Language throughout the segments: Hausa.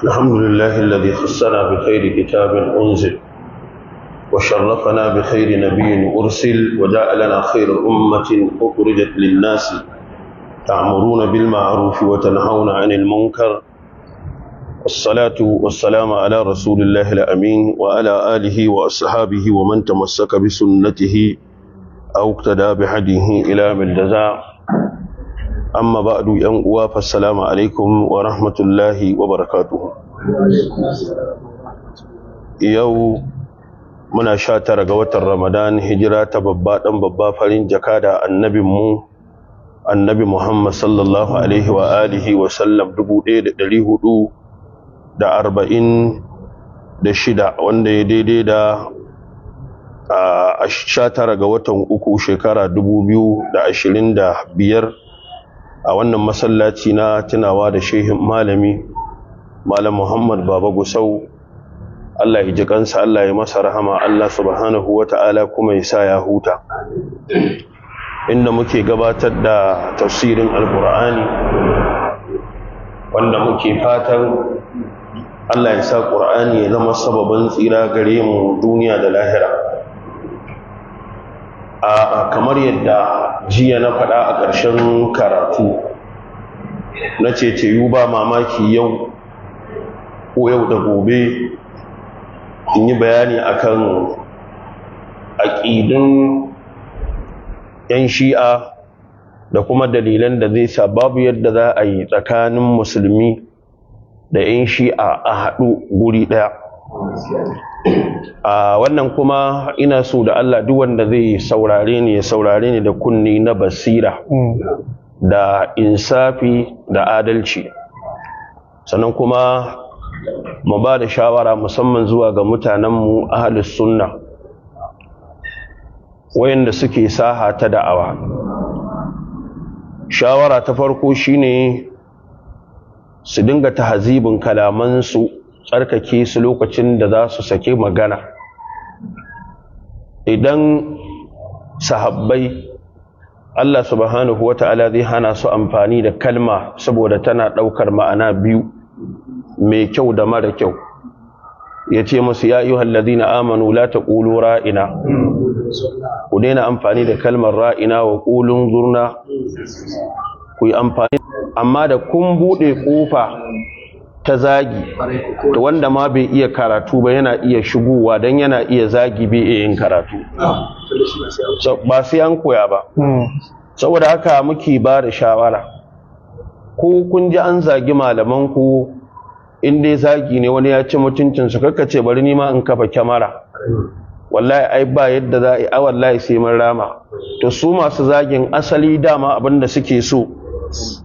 الحمد لله الذي خصنا بخير كتاب أنزل وشرفنا بخير نبي أرسل وجعلنا خير أمة أخرجت للناس تأمرون بالمعروف وتنهون عن المنكر والصلاة والسلام على رسول الله الأمين وعلى آله وأصحابه ومن تمسك بسنته أو اقتدى بهديه إلى من جزاء أما بعد ينقوا فالسلام عليكم ورحمة الله وبركاته يوم muna 19 ga watan Ramadan hijira ta babba dan babba farin jaka da annabinmu annabi Muhammad sallallahu alaihi wa alihi wa sallam 1446 wanda ya daidai da 19 ga watan uku shekara 2025 a wannan masallaci na tunawa da shehin malami malam Muhammad Baba Gusau. Allah ya ji kansa, Allah ya masa rahama, Allah subhanahu wata'ala kuma ya sa ya huta. Inda muke gabatar da tafsirin Alƙur'ani wanda muke fatan Allah ya sa Ƙur'ani ya zama sababin tsira gare mu duniya da lahira. Kamar yadda jiya na faɗa a ƙarshen karatu, na ce ba mamaki yau ko yau da gobe in yi bayani akan aƙidun 'yan shi'a da kuma dalilan da zai sa babu yadda za a yi tsakanin musulmi da 'yan shi'a a haɗu guri ɗaya. Wannan kuma ina so da Allah duk wanda zai saurare ni ya saurare ni da kunni na basira da insafi da adalci, sannan kuma mu ba da shawara musamman zuwa ga mutanenmu ahlus sunna wayanda suke saha ta da'awa. Shawara ta farko shine su dinga tahzibin kalamansu, tsarkake su lokacin da za su sake magana. Idan sahabbai Allah subhanahu wata'ala zai hana su amfani da kalma saboda tana ɗaukar ma'ana biyu, mai kyau da mara kyau, ya ce musu ya ayyuhal ladina amanu la taqulu ra'ina, ku daina amfani da kalmar ra'ina wa qulun zurna, ku yi amfani. Amma da kun bude kofa ta zagi, to wanda ma bai iya karatu ba yana iya shigowa dan yana iya zagi bai iya yin karatu, ba sai an koya ba. Saboda haka muke ba da shawara, ko kun ji an zagi malaman ku, in dai zagi ne wani ya ci mutuncinsu, kakka ce bari nima in kafa kyamara, wallahi ai ba yadda za a wallahi sai mun rama. To su masu zagin asali dama abinda suke so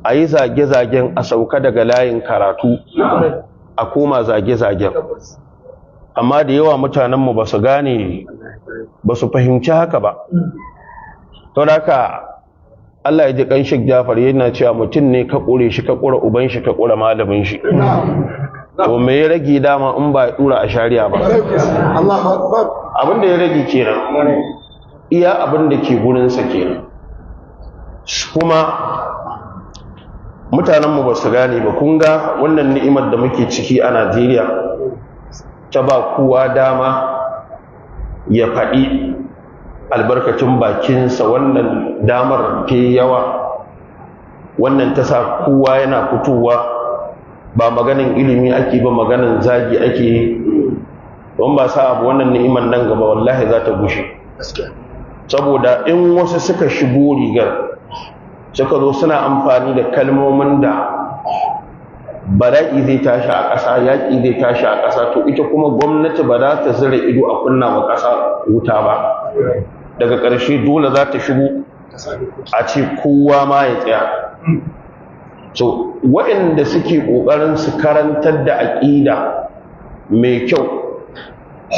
a yi zage-zagen a sauka daga layin karatu a koma zage-zagen, amma da yawa mutanenmu ba su gane, ba su fahimci haka ba. To da haka Allah ya ji kan Sheikh Jafar yana cewa mutum ne ka ƙure shi, ka ƙura uban shi, ka ƙura malamin shi. To me ya rage dama in ba ya dura a shari'a ba? Abin da ya rage kenan, iya abin da ke gurinsa kenan. Kuma mutanenmu ba su gane ba. Kun ga wannan ni'imar da muke ciki a Najeriya ta ba kowa dama ya faɗi albarkacin bakinsa, wannan damar ta yawa, wannan ta sa kowa yana fitowa, ba maganin ilimi ake ba, maganin zagi ake yi. Don ba sa abu wannan ni'imar nan gaba wallahi za ta gushe, saboda in wasu suka shigo rigar suka zo suna amfani da kalmomin da bala'i zai tashi a ƙasa, yaƙi zai tashi a ƙasa, to ita kuma gwamnati ba za ta zira ido a kunna wa ƙasa wuta ba. Daga ƙarshe dole za ta shigo a ce kowa ma ya tsaya. So waɗanda suke ƙoƙarin su karantar da aƙida mai kyau,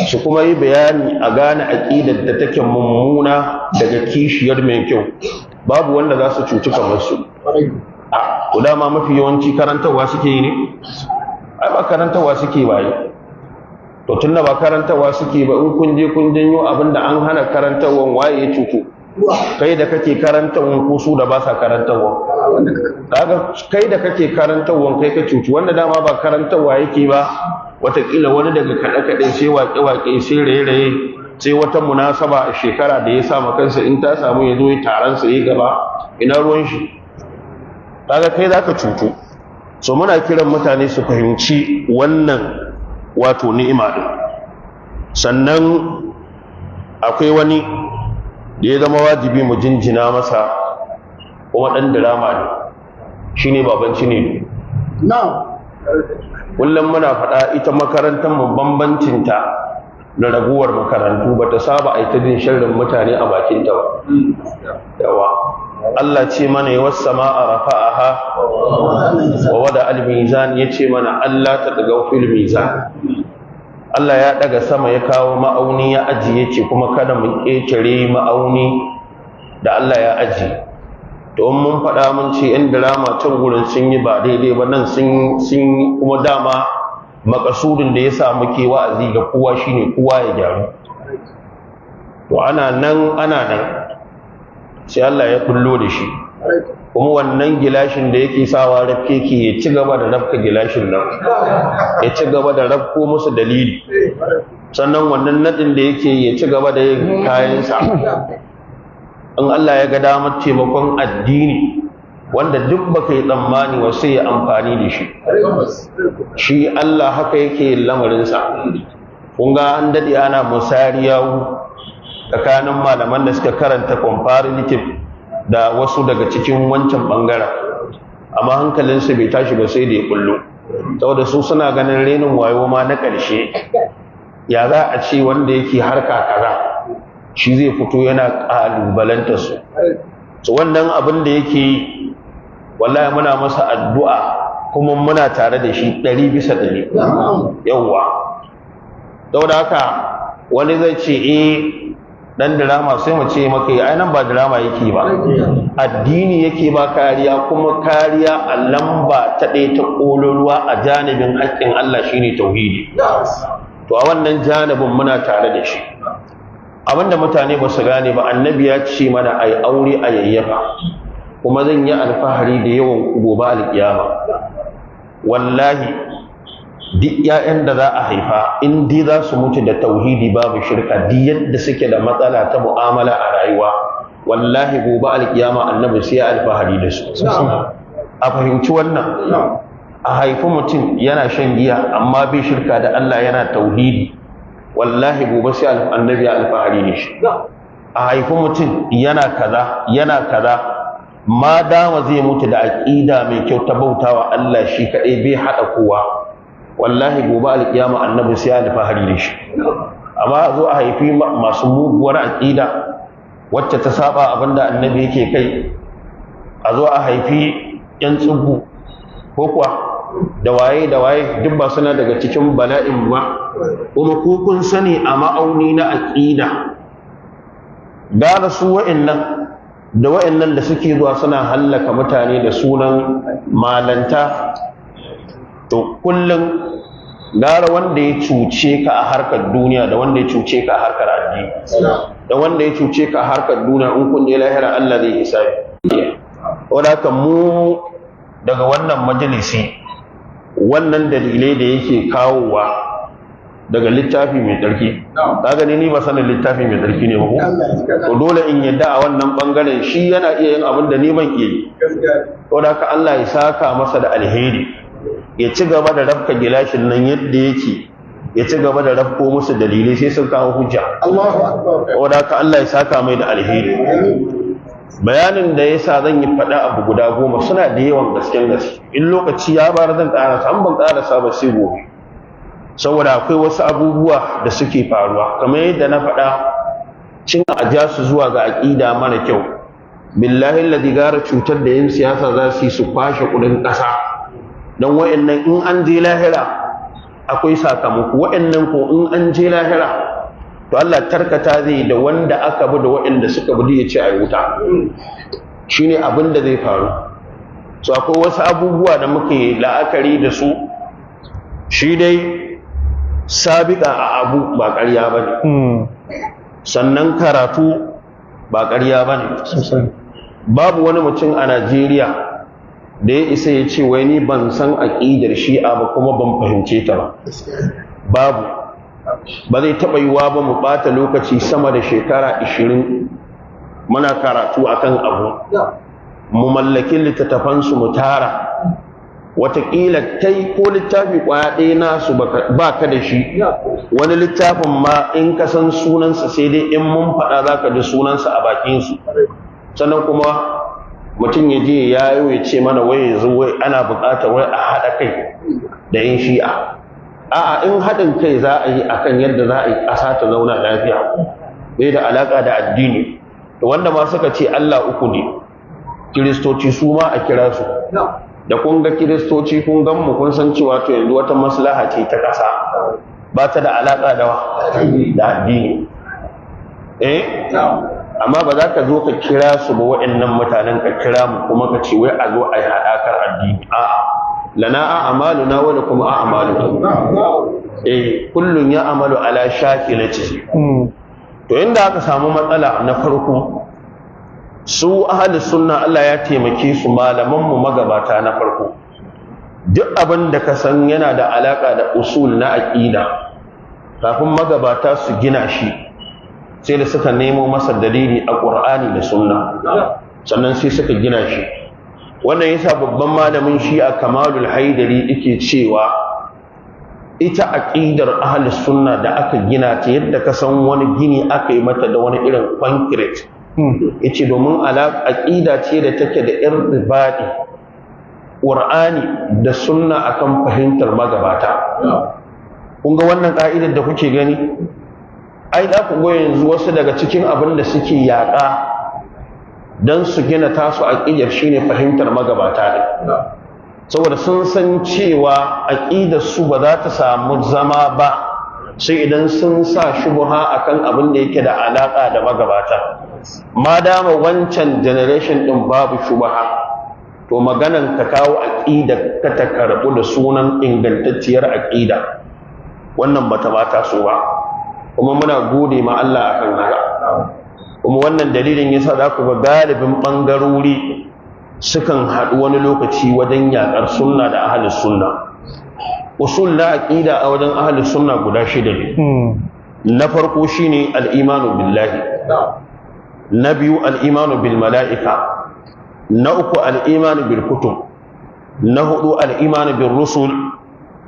su kuma yi bayani a gane aƙidar da take mummuna daga kishiyar mai kyau, babu wanda za su cuci kamar su. Ku dama mafi yawanci karantarwa suke yi ne? Ai ba karantarwa suke ba yi. To tunda ba karantarwa suke ba, in kun je kun janyo abinda an hana karantarwan, waye ya cutu? Kai da kake karantarwan ko su da ba sa karantarwa? kaga kai da kake karantarwa kai ka cuci wanda dama ba karantarwa yake ba, watakila wani daga kaɗe-kaɗe sai waƙe-waƙe sai raye-raye sai wata munasaba a shekara da ya sa kansa in ta samu ya zo ya taron sa yi gaba, ina ruwan shi, kaga kai za ka cutu. So muna kiran mutane su fahimci wannan wato ni'ima din. Sannan akwai wani da ya zama wajibi mu jinjina masa, kuma ɗan dirama ne, shine baban Cinedu. Kullum muna faɗa ita makarantar mu bambancinta da raguwar makarantu ba ta saba a ita jin sharrin mutane a bakinta ba. Yawa Allah ce mana ya wasa ma'a rafa'aha wa wada al-mizan, ya ce mana Allah ta daga fil mizan. Allah ya daga sama ya kawo ma'auni ya ajiye ce kuma kada mu ƙetare ma'auni da Allah ya ajiye. To mun faɗa mun ce yan drama can gurin sun yi ba daidai ba, nan sun kuma dama makasudin da ya sa muke wa'azi ga kowa shine kowa ya gyaru. To ana nan sai Allah ya kullo da shi, kuma wannan gilashin da yake sawa rafke ke ya ci gaba da rafka gilashin nan, ya ci gaba da rafko musu dalili, sannan wannan nadin da yake ya ci gaba da yin kayansa. In Allah ya ga damar taimakon addini wanda duk baka yi tsammani wa sai ya amfani da shi. Shi Allah haka yake lamarinsa. Kun ga an daɗe ana musariya tsakanin malaman da suka karanta comparative da wasu daga cikin wancan ɓangaren, amma hankalinsu bai tashi ba sai da ya kullu, saboda su suna ganin renin wayo ma na ƙarshe. Ya za a ce wanda yake harka kaza shi zai fito yana ƙalubalanta su. So wannan abin da yake yi, wallahi muna masa addu'a kuma muna tare da shi 100%. Yawwa, saboda haka wani zai ce dan drama, sai mu ce maka ai nan ba drama yake ba, addini yake ba kariya, kuma kariya a lamba ta ɗaya ta ƙololuwa a janibin haƙƙin Allah shine tauhidi. To a wannan janibin muna tare da shi. Abinda mutane ba su gane ba, annabi ya ce mana ai aure a yayyafa, kuma zan yi alfahari da yawan gobe alƙiyama. Wallahi duk ƴaƴan da za a haifa in dai za su mutu da tauhidi babu shirka, duk yadda suke da matsala ta mu'amala a rayuwa, wallahi gobe alƙiyama annabi sai ya alfahari da su. A fahimci wannan, a haifi mutum yana shan giya amma bai shirka da Allah, yana tauhidi, wallahi gobe sai annabi ya alfahari da shi. A haifi mutum yana kaza ma dama zai mutu da aqida mai kyau ta bautawa Allah shi kadai, bai hada kowa, wallahi gobe alkiyama annabi sai ya alfahari da shi. Amma zo a haifi masu muguwar aqida wacce ta saba abinda annabi yake kai, a zo a haifi yan tsubu ko kuwa da waye duk ba suna daga cikin bala'in ba. Kuma ko kun sani a ma'auni na aqida da su wa'annan da suke zuwa suna hallaka mutane da sunan malanta, to kullum gara wanda ya cuce ka a harkar duniya da wanda ya cuce ka a harkar addini. Da wanda ya cuce ka a harkar duniya in kun je lahira Allah zai hisabi. Wadaka mu daga wannan majalisi, wannan dalilai da yake kawowa daga littafi mai tsarki, ka gani ni ba sanin littafi mai tsarki ne ba ko dole in yadda a wannan bangaren shi yana iya yin abin da ni ban iya yi. Wadaka Allah ya saka masa da alheri, ya ci gaba da rafka gilashin nan yadda yake, ya ci gaba da rafko musu dalilai sai sun kawo hujja. Wadaka Allah ya saka mai da alheri. Bayanin da yasa zan yi faɗa abu guda 10 suna da yawan gasken gaske, in lokaci ya bar zan ƙarasa, an ban ƙarasa ba sai gobe, saboda akwai wasu abubuwa da suke faruwa kamar yadda na faɗa, cin a ja su zuwa ga aƙida mara kyau. Billahi alladhi gara cutar da yin siyasa za su yi su kwashe kuɗin ƙasa, don wa'annan in an je lahira akwai sakamako, wa'annan ko in an je lahira to Allah tarkata zai da wanda aka bi da wa'anda suka bi ya ce a wuta. Shine abin da zai faru. So akwai wasu abubuwa da muke la'akari da su, shi dai sabiƙa a abu ba ƙarya ba ne, sannan karatu ba ƙarya ba ne. Babu wani mutum a Najeriya da ya isa ya ce wai ni ban san aƙidar shi'a ba kuma ban fahimce ta ba babu, ba zai taɓa yiwa ba mu ɓata lokaci sama da shekara 20 muna karatu akan abu mu mallaki littattafansu mu tara wataƙila kai ko littafi ƙwaya ɗaya nasu ba ka da shi, wani littafin ma in ka san sunansa sai dai in mun faɗa za ka ji sunansa a bakinsu, sannan kuma mutum ya je ya ce mana wai yanzu wai ana buƙatar wai a haɗa kai da yin shi'a. A'a, in haɗin kai za a yi akan yadda za a yi ƙasa ta zauna lafiya bai da alaƙa da addini. Da wanda ma suka ce Allah uku ne, kiristoci su ma a kira su, da kun ga kiristoci kun gan mu kun san cewa to yanzu wata maslaha ce ta ƙasa ba ta da alaƙa da addini. Amma ba za ka zo ka kira su ba waɗannan mutanen ka kira mu kuma ka ce wai a zo a yi haɗakar addini. A'a, lana a'maluna wa lakum a'malukum. Kullun ya amalu ala shakilati. To inda aka samu matsala na farko, su ahli sunna Allah ya taimake su malaman mu magabata na farko, duk abin da ka san yana da alaka da usul na aqida kafin magabata su gina shi sai da suka nemo masa dalili a Qur'ani da sunna, sannan sai suka gina shi. Wannan yasa babban malamin Shi'a Kamalul Haidari yake cewa ita aqidar ahli sunna da aka gina ta yadda ka san wani gini aka yi mata da wani irin concrete, yace domin aqida ce da take da irtibadi Qur'ani da sunna akan fahimtar magabata. Kun ga wannan ka'idar da kuke gani, ai da ku ga yanzu wasu daga cikin abin da suke yaƙa dan su gina tasu aqidar shine fahimtar magabata ne, saboda sun san cewa aqidar su ba za ta samu zama ba sai idan sun sa shubha akan abin da yake da alaka da magabata. Ma dama wancan generation din babu shubha, to maganan ka kawo aqida ka ta karbu da sunan ingantacciyar aqida, wannan bata bata so ba, kuma muna gode ma Allah akan haka. Kuma wannan dalilin yasa za ku ga galibin bangarori sukan haɗu wani lokaci wajen yaƙar sunna da ahlus sunna. Usul na aqida a wajen ahlus sunna guda 6 ne. Na farko shine al-imanu billahi, na biyu al-imanu bil mala'ika, na uku al-imanu bil kutub, na hudu al-imanu bir rusul,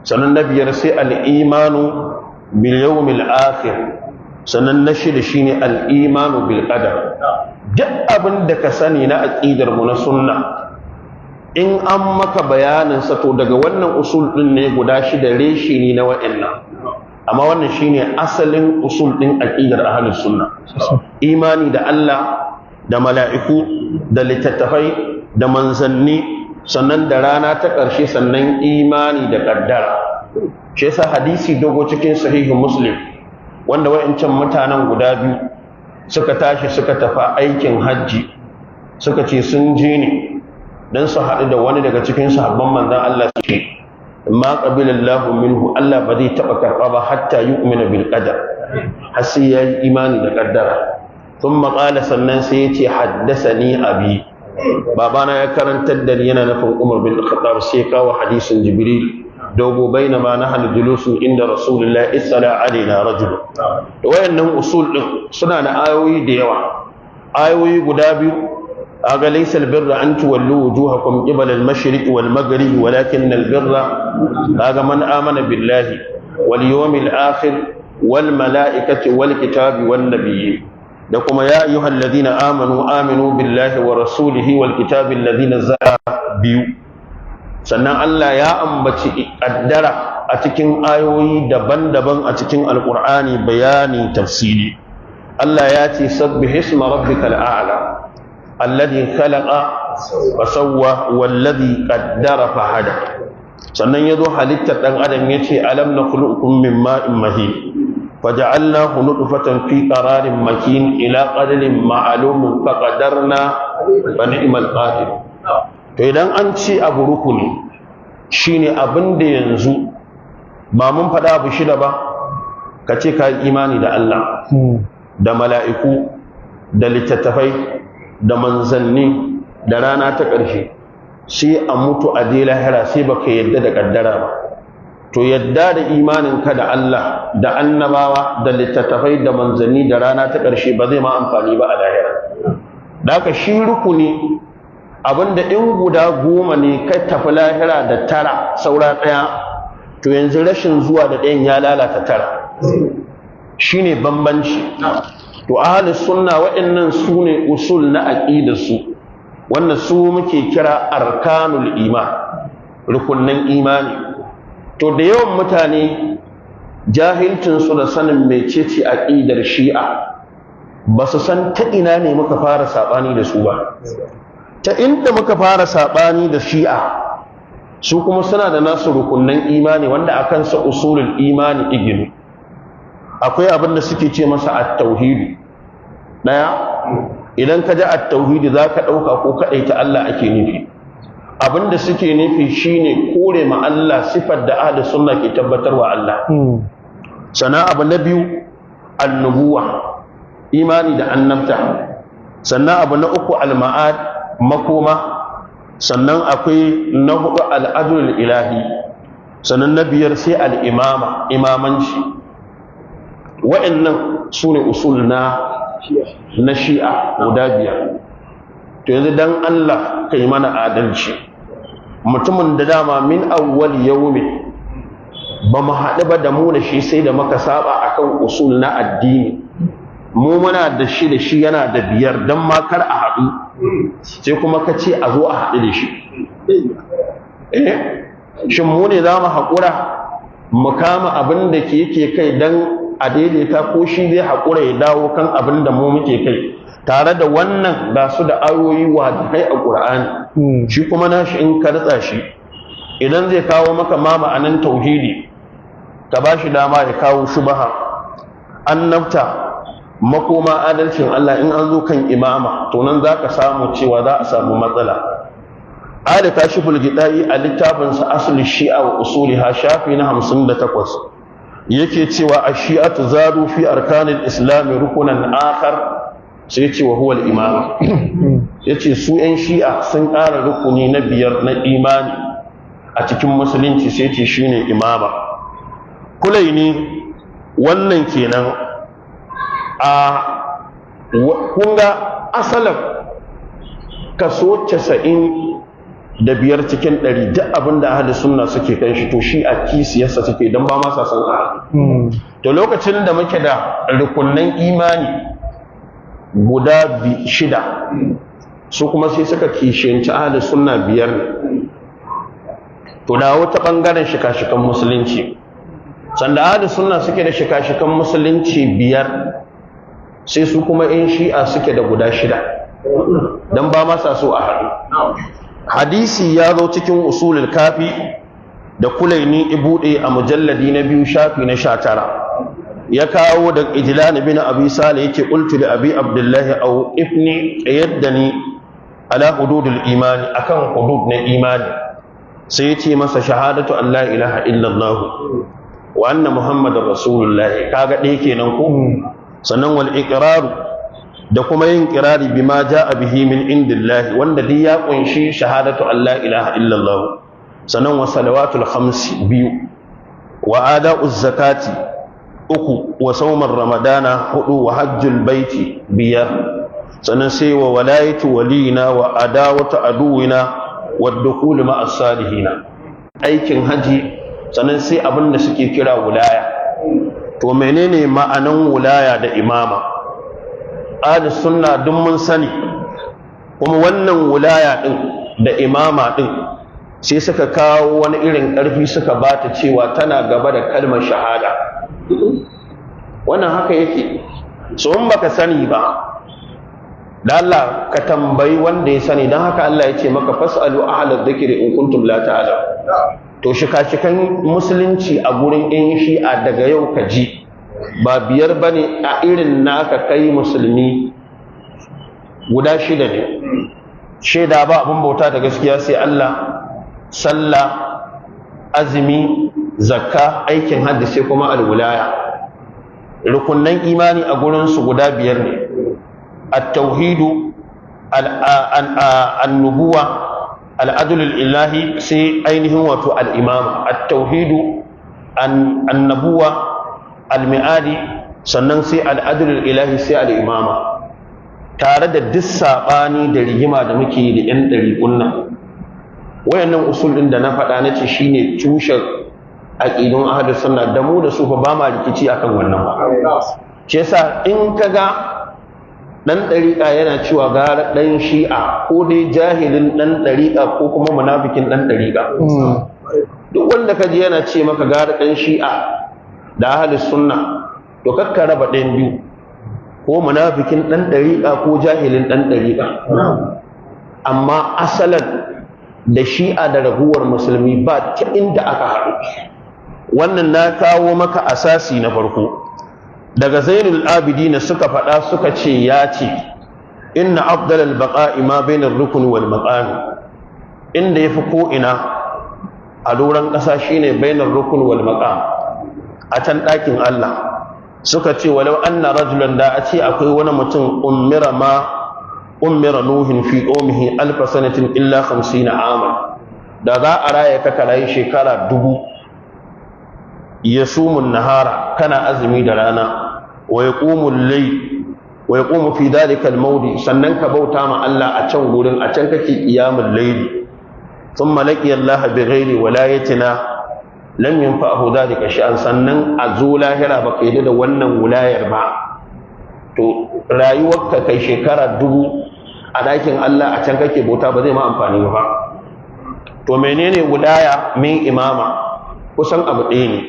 sannan na biyar sai al-imanu bil yawmil akhir, sannan na shida shine al-imanu bil qadar. Duk abin da ka sani na aqidar mu na sunna in an maka bayanin sa to daga wannan usul din ne guda 6 reshi ne na wa'annan, amma wannan shine asalin usul din aqidar ahlus sunna. Imani da Allah, da mala'iku, da littattafai, da manzanni, sannan da rana ta ƙarshe, sannan imani da qaddara. Shi yasa hadisi dogo cikin sahihu Muslim wanda wa'ancan mutanen guda biyu suka tashi suka tafi aikin hajji, suka ce sun je ne dan su haɗu da wani daga cikin sahabban manzon Allah, su ma qabilallahu minhu, Allah ba zai taɓa karɓa ba hatta yu'mina bil qadar, har sai yayi imani da qaddara. Thumma qala, sannan sai yace haddathani abi, babana ya karantar da ni, yana nufin Umar bin Khattab, sai kawo hadisin Jibril dogo bainama nahnu julusun inda Rasulullah isala alaina rajul. Da wayannan usul din suna da ayoyi da yawa, ayoyi guda biyu. aga laysa albirra an tuwallu wujuhakum qibala al-mashriq wal maghrib walakin albirra aga man amana billahi wal yawmil akhir wal malaikati wal kitabi wan nabiyyin. Da kuma ya ayyuhal ladina aminu billahi wa rasulihi wal kitabi alladhi nazzala biyu. Sannan Allah ya ambaci kaddara a cikin ayoyi daban-daban a cikin alqur'ani, bayani tafsiri. Allah ya ce sabbih isma rabbikal a'la alladhi khalaqa wa sawwa walladhi qaddara fahada. Sannan yazo halittar dan adam yace alam nakhluqukum min ma'in mahin faja'alnahu nutfatan fi qararin makin ila qadarin ma'lum faqadarna fa ni'mal qadir. To idan an ce abu rukuni shine abin da yanzu ba mun faɗa abu shida ba, ka ce ka yi imani da Allah da mala'iku da littattafai da manzanni da rana ta ƙarshe, sai a mutu a je lahira sai baka yadda da kaddara ba, to yadda da imaninka da Allah da annabawa da littattafai da manzanni da rana ta ƙarshe ba zai ma amfani ba a lahira. Da haka shi rukuni abinda in guda 10 ne kai tafi lahira da 9 saura 1, to yanzu rashin zuwa da 1 ya lalata 9, shine bambanci. To ahlus sunna waɗannan su ne usul na aqidarsu, wanda su muke kira arkanul iman, rukunnan imani. To da yawan mutane jahilcinsu da sanin mecece aqidar shi'a ba su san ta ina ne muka fara saɓani da su ba. Ta inda muka fara saɓani da shi'a, su kuma suna da nasu rukunnan imani wanda a kansa usulul imani iginu. Akwai abin da suke ce masa at-tauhidi. Ɗaya, idan ka ji at-tauhidi za ka ɗauka ko kaɗai ta Allah ake nufi. Abin da suke nufi shine kore ma Allah sifar da ahli sunna ke tabbatarwa Allah. Sannan abu na biyu, annubuwa, imani da annabta. Sannan abu na uku, al-ma'ad, makoma. Sannan akwai na hudu, al-adlul ilahi. Sannan na biyar sai al-imama, imamanci. Wa'annan su ne usul na shi'a guda 5. To yanzu dan Allah kai mana adalci, mutumin da dama min awwal yawmi ba mu haɗu ba da mu da shi sai da muka saba akan usul na addini, mu muna da shi yana da 5 dan ma kar a haɗu, sai kuma ka ce a zo a haɗu da shi. Shin mu ne za mu haƙura mu kama abin da yake kai dan a daidaita, ko shi zai haƙura ya dawo kan abin da mu muke kai, tare da wannan ga su da ayoyi wajibai a ƙur'ani, shi kuma nashi in ka ritsa shi idan zai kawo maka ma ma'anan tauhidi ka ba shi dama ya kawo shubaha, annabta, makoma, adalcin Allah, in an zo kan imama to nan za ka samu cewa za a samu matsala. Ali kashiful gidai a littafinsa asli shi'a wa usuliha shafi na 58 yake cewa ash-shi'atu zadu fi arkanil islam rukunan akhar, sai ce wa huwa al-imam. Yace su yan shi'a sun ƙara rukuni na 5 na imani a cikin musulunci, sai ce shine imama. Kulaini wannan kenan a kunga asalin kaso 95 cikin 100 duk abin da ahli sunna suke kan shi to shi a kisiyarsa suke dan ba ma sa san to lokacin da muke da rukunnan imani guda 6 su kuma sai suka kishiyanci ahli sunna 5 ne. To da wata bangaren shika-shikan musulunci, sanda ahli sunna suke da shika-shikan musulunci 5 sai su kuma in shi'a suke da guda 6 dan ba ma sa so a haɗu. Hadisi ya zo cikin usulul kafi da Kulaini ibude a mujalladi na 2 shafi na 19, ya kawo da Ijlan bin Abi Salih yake qultu li Abi Abdullah aw ifni yaddani ala hududul imani, akan hudud na imani, sai yace masa shahadatu an la ilaha illallah wa anna muhammadar rasulullah, kaga dai kenan ko. Sannan wal iqraru, da kuma yin kirari bima jaa bihi min indillahi, wanda dai ya kunshi shahadatu an la ilaha illallah. Sannan wa salawatul 5 2, wa ada'uz zakati 3, wa sawmar ramadana 4, wa hajjul baiti 5. Sannan sai wa walayatu waliyina wa adawatu aduwina wa dukhul ma'as salihina, aikin haji. Sannan sai abin da suke kira wilaya. To menene ma'anan wilaya da imama? Ahli sunna duk mun sani, kuma wannan wilaya din da imama din sai suka kawo wani irin ƙarfi suka bata cewa tana gaba da kalmar shahada. Wannan haka yake. So in baka sani ba, da Allah ka tambayi wanda ya sani, dan haka Allah ya ce maka fasalu ahla dhikri in kuntum la ta'lamun. To shika-shikan musulunci a gurin in shi'a daga yau ka ji ba 5 bane a irin naka kai musulmi, guda 6 ne. Shaida ba abin bauta da gaskiya sai Allah, sallah, azumi, zakka, aikin hajji, sai kuma alwilaya. Rukunnan imani a gurin su guda 5 ne: at-tauhidu, an-nubuwa, al'adulul ilahi sai ainihin wato al'imama at-tauhidu annabuwa al-mi'adi sannan sai al'adulul ilahi sai al'imama tare da duk saɓani da rigima da muke da 'yan ɗariƙun nan wayannan usul ɗin da na faɗa na ce shine tushen aƙidun ahlus sunna da mu da su fa ba ma rikici akan wannan ba shi yasa in kaga dan ɗariƙa yana cewa gara ɗan shi'a ko dai jahilin ɗan ɗariƙa ko kuma munafikin ɗan ɗariƙa duk wanda kaji yana ce maka gara ɗan shi'a da ahlus sunna to kakka raba ɗayan biyu ko munafikin ɗan ɗariƙa ko jahilin ɗan ɗariƙa amma asalan da shi'a da raguwar musulmi ba ta inda aka haɗu wannan na kawo maka asasi na farko daga zainul abidin suka faɗa suka ce ya ce inna afdalal baqa'i ma bainar rukun wal maqam inda yafi ko ina a doron ƙasa shine bainar rukun wal maqam a can ɗakin Allah suka ce walau anna rajulan da a ce akwai wani mutum ummira nuhin fi qaumihi alf sanatin illa 50 aman da za a raya ka karayi shekara 1000 yasumun nahara kana azumi da rana wa yaqumu al-layl wa yaqumu fi dhalika al-mawdi sannan ka bauta ma Allah a can gurin a can kake qiyamul layl thumma laqiya Allah bighairi walayatina lam yanfa'ahu dhalika sha'an sannan a zo lahira baka yi da wannan wilayar ba to rayuwarka kai shekara 1000 a dakin Allah a can kake bauta ba zai ma amfani ba to menene wilaya min imama kusan abu ɗaya ne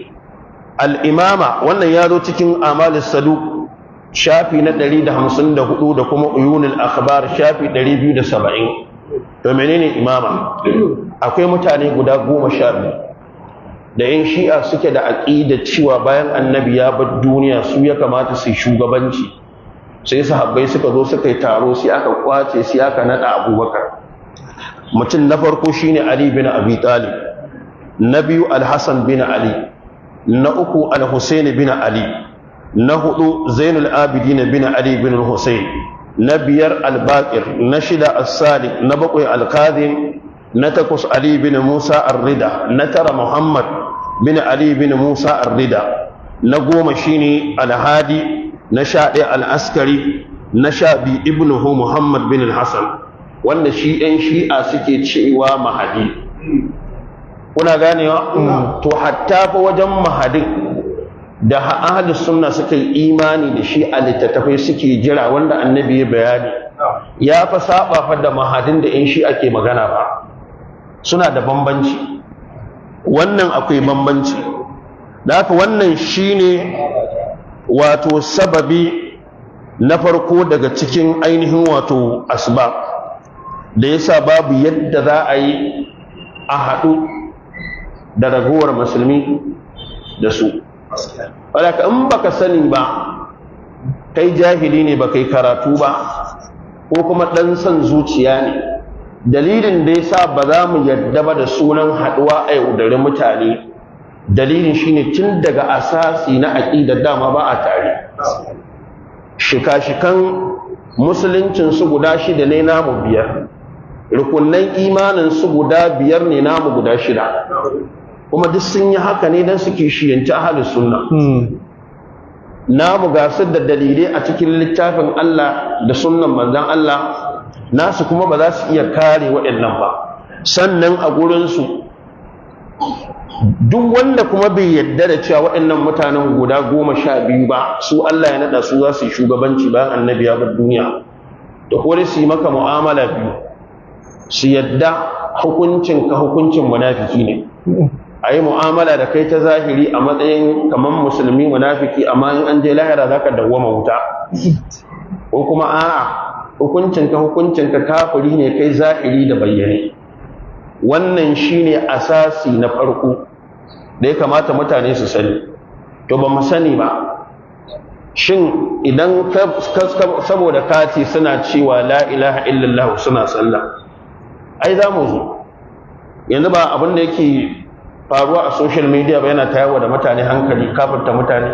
al'imama wannan ya zo cikin amalis salu shafi na 154 da kuma uyunul akhbar shafi 270 to menene imama akwai mutane guda 12 da yan shi'a suke da aqida cewa bayan annabi ya bar duniya su ya kamata su shugabanci sai sahabbai suka zo suka yi taro sai aka kwace sai aka nada abubakar mutum na farko shine ali bin abi talib na biyu al-hasan bin ali na uku al-Husayn bin Ali na hudu Zainul Abidin bin Ali bin Husayn na biyar al-Baqir na shida as-Sadiq na bakwai al-Kadhim na takwas Ali bin Musa ar-Rida na tara Muhammad bin Ali bin Musa ar-Rida na goma shine al-Hadi na sha ɗaya al-Askari na sha biyu ibnuhu Muhammad bin al-Hasan wanda shi ɗan shi'a suke cewa Mahadi kuna ganewa to hatta fa wajen mahadin da ahlus sunna suka yi imani da shi a littattafai suke jira wanda annabi ya bayani ya fa saba fa da mahadin da in shi ake magana ba suna da bambanci wannan akwai bambanci da haka wannan shine wato sababi na farko daga cikin ainihin wato asbab da yasa babu yadda za a yi a haɗu da ragowar musulmi da su wadaka in baka sani ba kai jahili ne baka yi karatu ba ko kuma ɗan son zuciya ne dalilin da yasa ba za mu yadda ba da sunan haɗuwa a yaudari mutane dalilin shine tun daga asasi na aƙidar dama ba a tare shika-shikan musuluncin su guda 6 ne namu 5 rukunan imanin su guda 5 ne namu guda 6 kuma duk sun yi haka ne don suke shiyanci ahlus sunna namu ga su da dalilai a cikin littafin Allah da sunnan manzon Allah nasu kuma ba za su iya kare waɗannan ba sannan a gurinsu duk wanda kuma bai yarda da cewa waɗannan mutanen guda 12 ba su Allah ya naɗa su za su yi shugabanci bayan annabi ya bar duniya da kore su yi maka mu'amala biyu su yadda hukuncin munafiki ne a yi mu'amala da kai ta zahiri a matsayin kamar musulmi munafiki amma in an je lahira za ka dawwama wuta ko kuma a'a hukuncinka kafiri ne kai zahiri da bayyane wannan shine asasi na farko da ya kamata mutane su sani to ba mu sani ba shin idan saboda kati suna cewa la ilaha illallah suna sallah ai za mu zo yanzu ba abin da yake faruwa a social media ba yana tayarwa da mutane hankali kafirta mutane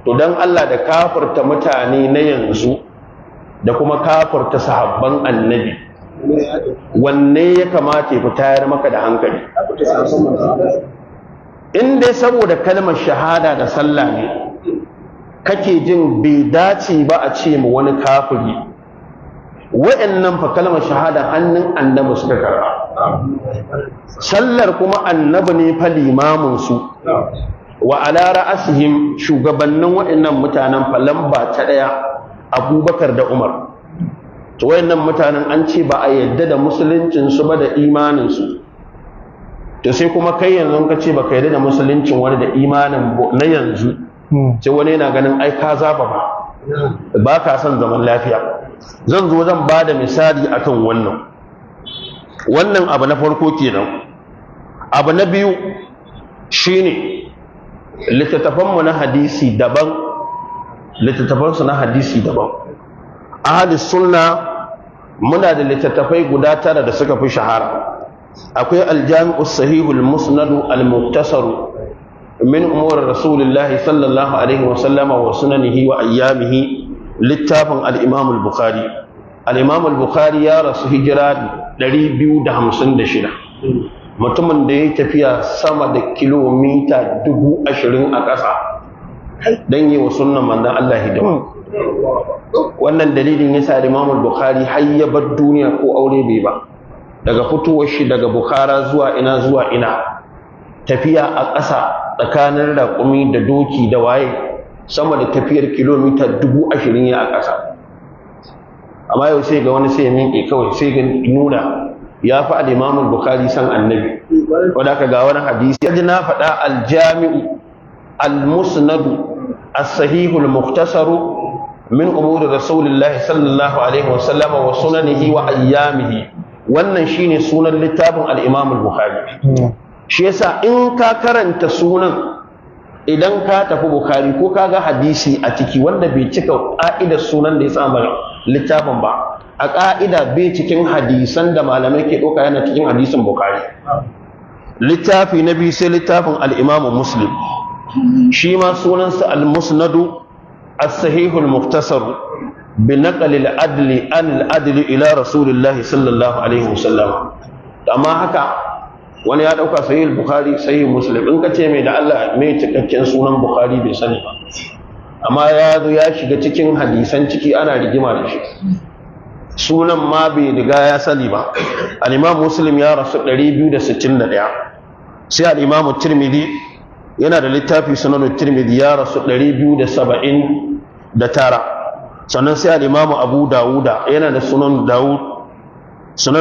to dan Allah da kafirta mutane na yanzu da kuma kafirta sahabban annabi wanne ya kamata ya tayar maka da hankali? In dai saboda kalmar shahada da sallah ne kake jin bai dace ba a ce ma wani kafiri, wa'annan fa kalmar shahada hannun annabi suka karɓa, sallar kuma annabi ne fa limamin su, wa ala ra'asihim shugabannin wa'annan mutanen fa lamba ta ɗaya Abubakar da Umar. To wayannan mutanen an ce ba a yadda da musuluncin su ba da imanin su, to sai kuma kai yanzu ka ce baka yadda da musuluncin wani da imanin na yanzu, sai wani yana ganin ai ka zaba ba ka son zaman lafiya. Zan zo zan ba da misali akan wannan abu na farko kenan. Abu na biyu shine littattafanmu na hadisi daban, littattafansu na hadisi daban. Ahlus sunna muna da littattafai guda 9 da suka fi shahara. Akwai aljami'u sahihul musnadu al-muttasaru min umur rasulillahi sallallahu alaihi wa sallama wa sunanihi wa ayyamihi, littafin al-imam al-bukhari. al-imam al-bukhari ya rasu hijira 256, mutumin da ya tafiya sama da kilomita 20,000 a ƙasa dan yi wa sunnan manzon Allah hidima. Wannan dalilin yasa al-imam al-bukhari har ya bar duniya ko aure bai ba, daga fitowar shi daga Bukhara zuwa ina tafiya a ƙasa tsakanin raƙumi da doki da waye sama da tafiyar kilomita 20,000 ya a ƙasa. Amma yau sai ga wani sai ya miƙe kawai sai ga nuna ya fi al-imam al-bukhari san annabi, wanda ka ga wani hadisi yaji na faɗa al-jami'u al-musnadu as-sahihu al-mukhtasaru min umuri rasulillahi sallallahu alaihi wa sallam wa sunanihi wa ayyamihi. Wannan shine sunan littafin al-imam al-bukhari. Shi yasa in ka karanta sunan, idan ka tafi bukhari ko ka ga hadisi a ciki wanda bai cika ka'idar sunan da ya sa littafin ba, a ka'ida bai cikin hadisan da malamai ke ɗauka yana cikin hadisin bukhari. Littafi na biyu sai littafin al-imam muslim, shi ma sunansa al-musnadu as-sahihu al-mukhtasar bi naql al-adli an al-adli ila rasulillahi sallallahu alaihi wasallam. Amma haka wani ya dauka sahih al-bukhari sahih muslim, in ka ce mai da Allah mai cikakken sunan bukhari bai sani ba, amma ya zo ya shiga cikin hadisan ciki ana rigima da shi, sunan ma bai riga ya sani ba. al-imam muslim ya rasu 261. sai al-imam tirmidhi yana da littafi sunan tirmidhi ya rasu 279. sannan sai al-imam abu dawuda yana da sunan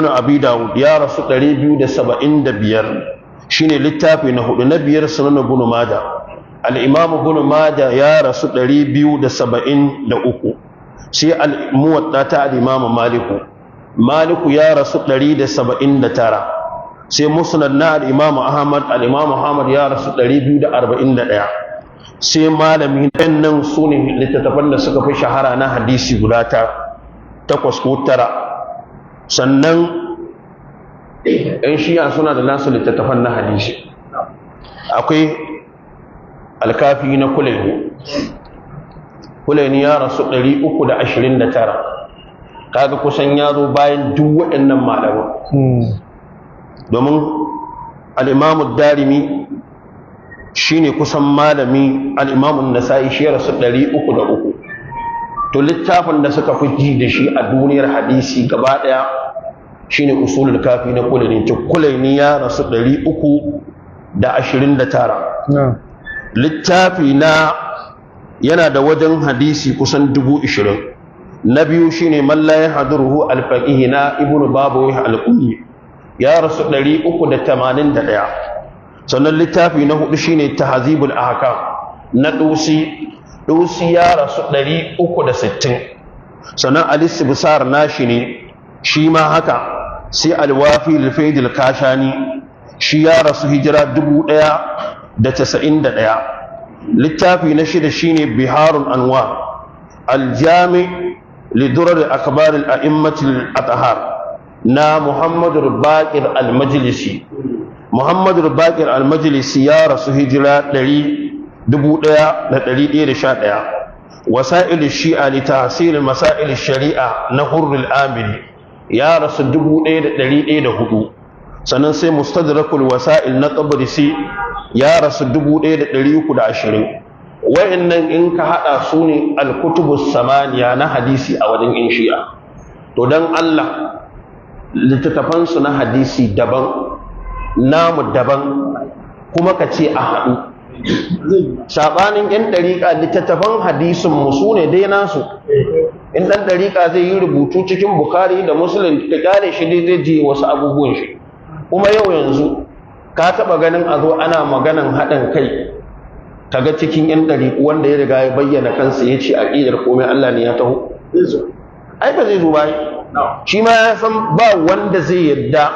abi dawud ya rasu 275, shine littafi na hudu. na biyar sunan ibn majah, al-imam ibn majah ya rasu 273. sai al-muwatta ta al-imam maliku ya rasu 179. sai musnad na al-imam ahmad ya rasu 241. sai malami nan sune littattafan da suka fi shahara na hadisi guda 8 ko 9. sannan ɗan shi'a suna da nasu littattafan na hadisi. Akwai alkafi na kulaini ya rasu 329, kaga kusan ya zo bayan duk waɗannan malaman. Domin al-imamu darimi shine kusan malami, al-imamu nasa'i shi ya rasu 303. to littafin da suka fi ji da shi a duniyar hadisi gaba daya shine usulul kafi na kulaini ya rasu 329. littafi na yana da wajen hadisi kusan 20,000. na biyu shine man la yahduruhu al-faqih na ibnu babu al-qulli ya rasu 381. sannan littafi na hudu shine tahzibul ahkam na dusi ya rasu 360. sannan al-istibsar nashi ne shi ma haka. sai al-wafi lil-fayd al-kashani shi ya rasu hijira 1091. littafi na shida shine biharul anwar al-jami' lidurar akbar al-a'immat al-athhar na muhammad baqir al-majlisi. muhammad baqir al-majlisi ya rasu hijira 1111. wasa'il shi'a li tahsil masail sharia na hurr al-amili ya rasu 1104. sannan sai mustadrakul wasa'il na Tabrisi ya rasu 1320. wayannan in ka hada su ne al-kutubus samaniya na hadisi a wajen in shi'a. to dan Allah littattafan su na hadisi daban namu daban kuma ka ce a haɗu. sabanin yan dariƙa littattafan hadisin mu su ne dai nasu. in dan dariƙa zai yi rubutu cikin Bukhari da Muslim ka kare shi dai zai je wasu abubuwan shi. kuma yau yanzu ka taɓa ganin a zo ana maganan haɗin kai kaga cikin yan ɗariƙu wanda ya riga ya bayyana kansa ya ce aƙidar komai Allah ne ya taho? ai ba zai zo ba. shi ma ya san ba wanda zai yadda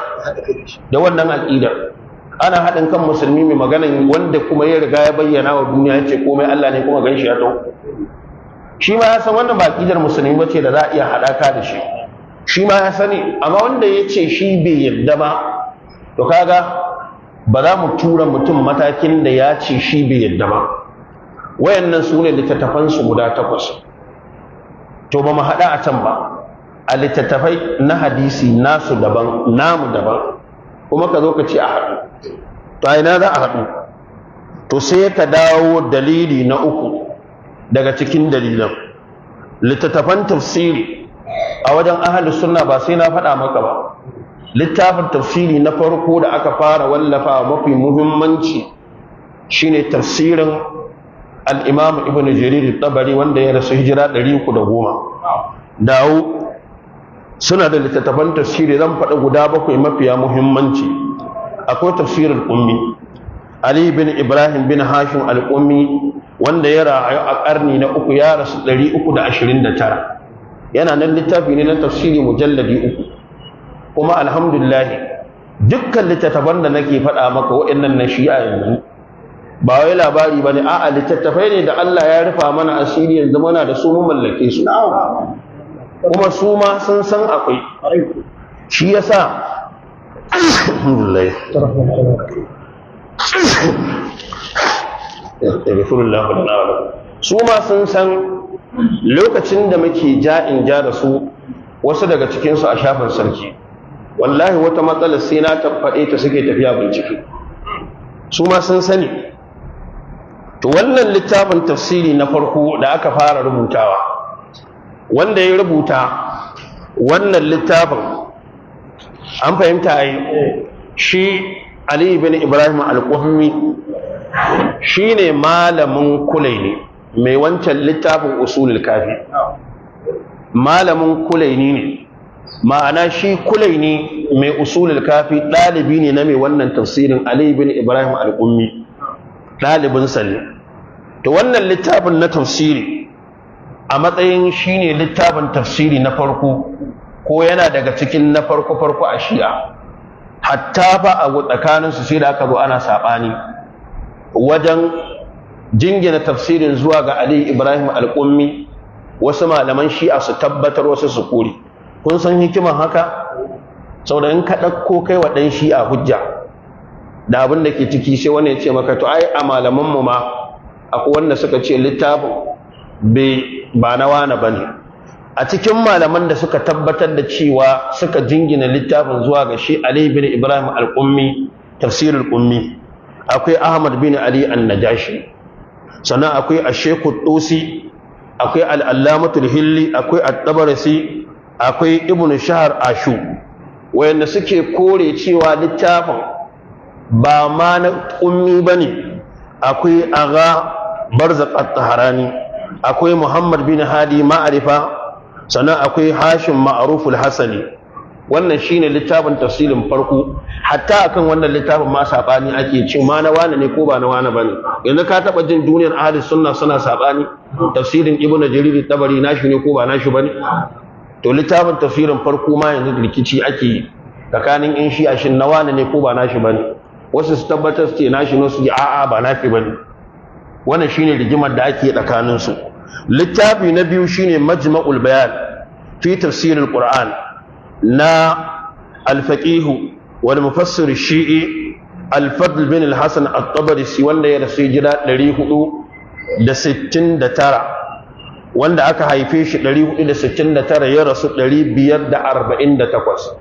da wannan aƙidar. ana haɗin kan musulmi mai maganan wanda kuma ya riga ya bayyana wa duniya ya ce komai Allah ne kuma gan shi ya taho. shi ma ya san wannan ba aƙidar musulmi ba ce da za a iya haɗaka da shi. shi ma ya sani, amma wanda ya ce shi bai yadda ba, to kaga ba za mu tura mutum matakin da ya ce shi bai yadda ba. wayannan su ne littattafansu guda 8. to ba mu haɗa a can ba. a littattafai na hadisi nasu daban namu daban, kuma ka zo ka ce a haɗu. to a ina za a haɗu? to sai ka dawo dalili na uku daga cikin dalilan. littattafan tafsiri a wajen ahlus sunna ba sai na faɗa maka ba. littafin tafsiri na farko da aka fara wallafa mafi muhimmanci shine tafsirin al-Imam Ibn Jarir al-Tabari wanda ya rasu hijira 310. dawo suna da littattafan tafsiri zan faɗa guda 7 mafiya muhimmanci. akwai tafsirul ummi Ali bin Ibrahim bin Hashim al-Ummi wanda ya rayu a ƙarni na 3 ya rasu 329. yana nan littafi ne na tafsiri mujalladi 3. kuma alhamdulillah dukkan littattafan da nake faɗa maka waɗannan na shi'a yanzu ba wai labari ba ne, a'a littattafai ne da Allah ya rufa mana asiri yanzu muna da su mun mallake su, kuma su ma sun san akwai. shi yasa alhamdulillah su ma sun san lokacin da muke ja'in ja da su, wasu daga cikinsu a shafin sarki wallahi wata matsala sai na tabbaɗe ta suke tafiya bincike. su ma sun sani. to wannan littafin tafsiri na farko da aka fara rubutawa, wanda ya rubuta wannan littafin an fahimta ai shi Ali bin Ibrahim al-Qummi shine malamin Kulaini mai wancan littafin usulul kafi. malamin Kulaini ne, ma'ana shi Kulaini mai usulul kafi ɗalibi ne na mai wannan tafsirin Ali bin Ibrahim al-Qummi, ɗalibinsa ne. to wannan littafin na tafsiri a matsayin shine littafin tafsiri na farko, ko yana daga cikin na farko a shi'a. hatta ba a tsakaninsu sai da aka zo ana saɓani wajen jingina tafsirin zuwa ga Ali Ibrahim al-Qummi. wasu malaman shi'a su tabbatar, wasu su kore. kun san hikiman haka? saboda in ka ɗauko kai wa ɗan shi'a hujja da abin da ke ciki, sai wani ya ce maka to ai a malamanmu ma akwai wanda suka ce littafin ba na wane ba ne. a cikin malaman da suka tabbatar da cewa suka jingina littafin zuwa ga shi Ali bin Ibrahim al-Qummi, tafsirul Qummi, akwai Ahmad bin Ali an-Najashi, sannan akwai Ash-Shaykh Tusi, akwai al-Allamatul Hilli, akwai at-Tabarasi, akwai Ibn Shahr Ashu, wayanda suke kore cewa littafin ba ma na Qummi bane. akwai Agha Barzaq at-Taharani, akwai Muhammad bin Hadi Ma'rifa, sannan akwai Hashim Ma'ruf al-Hasani. wannan shine littafin tafsirin farko. hatta akan wannan littafin ma sabani ake ce ma na wane ne ko ba na wane bane. yanzu ka taba jin duniyar ahlus sunna suna sabani tafsirin Ibn Jarir at-Tabari nashi ne ko ba nashi bane? to littafin tafsirin farko ma yanzu rikici ake yi tsakanin in shi shin na wane ne ko ba nashi bane. wasu su tabbatar su ce nashi ne, su ji a'a ba nashi bane. wannan shine rigimar da ake tsakanin su. littafi na biyu shine Majma'ul Bayan fi tafsiril Qur'an na al-faqih wal mufassir shi'i al-Fadl bin al-Hasan at-Tabarisi, wanda ya rasu jira 469. wanda aka haife shi 469 ya rasu 548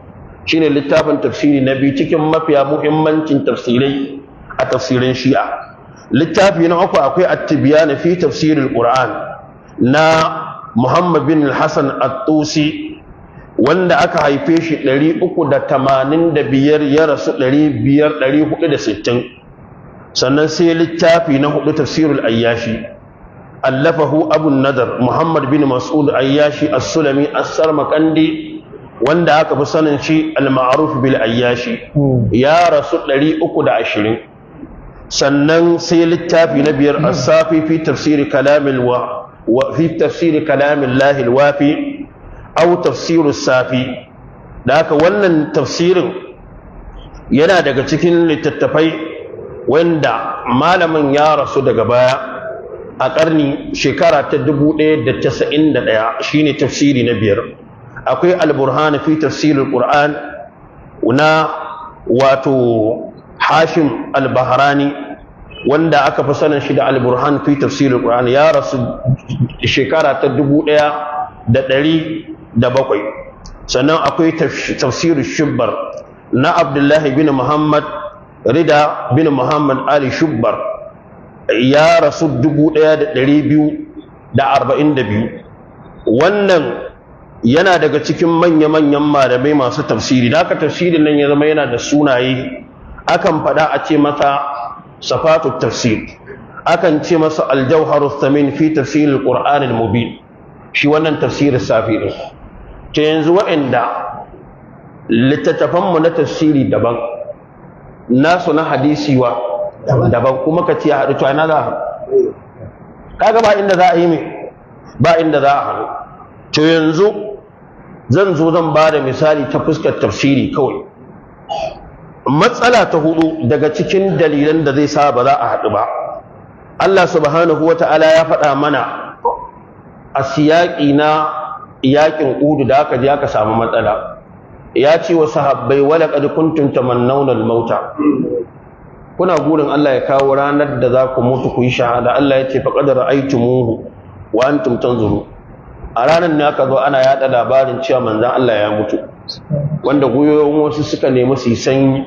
shine littafin tafsiri na biyu cikin mafiya muhimmancin tafsirai a tafsirin Shi'a. Littafi na uku akwai at-Tibyan fi tafsiril Qur'an na Muhammad bin Hassan at-Tusi wanda aka haife shi 385 ya rasu 460. Sannan sai littafi na hudu tafsirul Ayyashi allafahu Abu Nadar Muhammad bin Mas'ud Ayyashi as-Sulami as-Sarmaqandi wanda aka fi sanin shi al-ma'ruf bil Ayyashi ya rasu 320. sannan sai littafi na biyar as-Safi fi tafsir kalamil fi tafsir kalamillahi al-wafi aw tafsirus Safi. Da haka wannan tafsirin yana daga cikin littattafai wanda malamin ya rasu daga baya a ƙarni shekara ta 1091 shine tafsiri na biyar. Akwai al-Burhan fi tafsirul Qur'an na wato Hashim al-Bahrani wanda aka fi sanin shi da al-Burhan fi tafsirul Qur'an ya rasu shekara ta 1107. Sannan akwai tafsirul Shubbar na Abdullahi bin Muhammad Rida bin Muhammad Ali Shubbar ya rasu 1242. wannan yana daga cikin manya-manyan malamai masu tafsiri. Da aka tafsirin nan ya zama yana da sunaye, akan faɗa a ce masa safatut tafsir, akan ce masa aljauharus thamin fi tafsiril qur'anil mubin, shi wannan tafsirin Safi ne. To yanzu waɗanda littattafanmu na tafsiri daban nasu na hadisi wa daban kuma ka ce a haɗu to ina za a kaga ba inda za a yi mai ba inda za a haɗu. To yanzu zan ba da misali ta fuskar tafsiri kawai. Matsala ta hudu daga cikin dalilan da zai sa ba za a haɗu ba, Allah subhanahu wa ta'ala ya faɗa mana a siyaƙi na yaƙin Uhud da aka je aka samu matsala. Ya ce wa sahabbai wala qad kuntum tamannawna al-mauta, kuna gurin Allah ya kawo ranar da za ku mutu ku yi shahada. Allah ya ce faqad ra'aytumuhu wa antum tanzuru. A ranar ne aka zo ana yada labarin cewa manzon Allah ya mutu, wanda goyoyin wasu suka nemi su sanyi.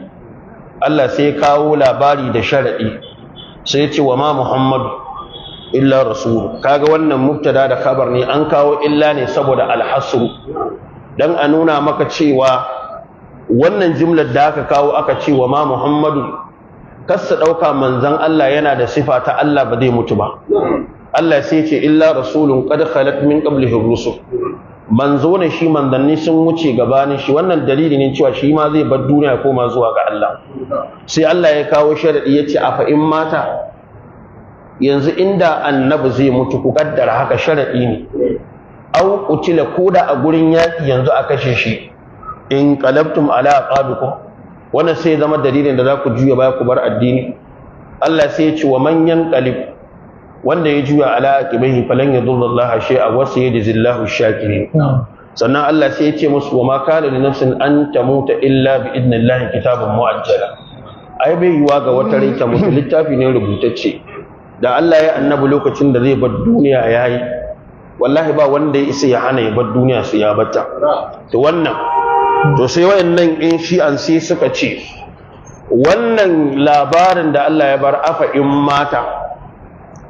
Allah sai ya kawo labari da sharadi, sai ya ce wa ma Muhammadu illa rasul. Kaga wannan mubtada da khabar ne, an kawo illa ne saboda al-hasr, dan a nuna maka cewa wannan jimlar da aka kawo aka ce wa ma Muhammadu, kasa dauka manzon Allah yana da sifa ta Allah ba zai mutu ba. Allah sai ce illa rasulun qad khalat min qablihi rusul, manzo ne shi, manzanni sun wuce gabanin shi. Wannan dalili ne cewa shi ma zai bar duniya koma zuwa ga Allah. Sai Allah ya kawo sharadi yace afa in mata, yanzu inda annabi zai mutu ku kaddara haka sharadi ne, au qutila koda a gurin yaki yanzu a kashe shi, in qalabtum ala aqabikum, wannan sai zama dalilin da za ku juya baya ku bar addini. Allah sai ya ce wa man yanqalib, wanda ya juya ala aqibihi falan yadurra Allah shay'a wa sayajzillahu ash-shakirin. Sannan Allah sai ya ce musu wa ma kana li nafsin an tamuta illa bi idnillahi kitaban mu'ajjala. Ai bai yiwa ga wata rai ta mutu, littafi ne rubutacce da Allah ya annabi lokacin da zai bar duniya yayi. Wallahi ba wanda ya isa ya hana ya bar duniya su ya bata. To wannan to sai wayannan in shi'an sai suka ce wannan labarin da Allah ya bar afa in mata,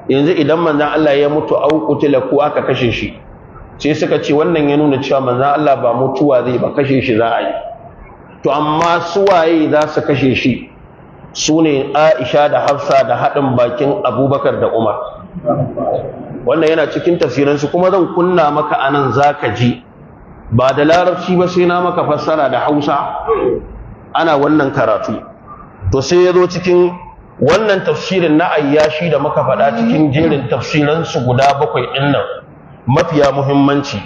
yanzu idan manzon Allah ya mutu au qutila ko aka kashe shi, sai suka ce wannan ya nuna cewa manzon Allah ba mutuwa zai ba, kashe shi za a yi. To amma su waye za su kashe shi? Su ne Aisha da Hafsa da haɗin bakin Abubakar da Umar. Wannan yana cikin tafsiransu, kuma zan kunna maka anan zaka ji, ba da larabci ba sai na maka fassara da Hausa ana wannan karatu. To sai ya zo cikin wannan tafsirin na Ayyashi da muka faɗa cikin jerin tafsiransu guda 7 ɗin nan mafiya muhimmanci,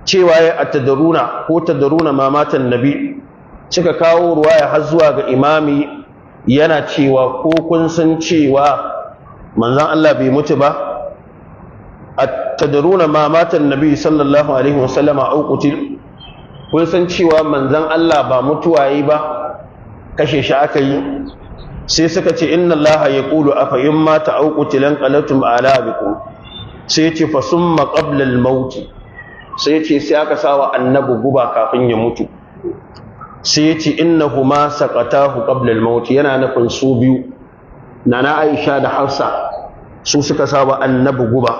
cewa ya atadaruna ko tadaruna mamatan nabi, suka kawo ruwaya har zuwa ga imami yana cewa ko kun san cewa manzon Allah bai mutu ba? Atadaruna mamatan nabi sallallahu alaihi wasallama au qutil, kun san cewa manzon Allah ba mutuwa yi ba, kashe shi aka yi? Sai suka ce inna Allah yaqulu afa in mata au qutilan qalatum ala bikum, sai ya ce fa summa qabla al-maut sai ya ce sai aka sawa annabi guba kafin ya mutu sai ya ce innahuma saqatahu qabla al-maut yana nufin su biyu nana Aisha da Hafsa su suka sawa annabi guba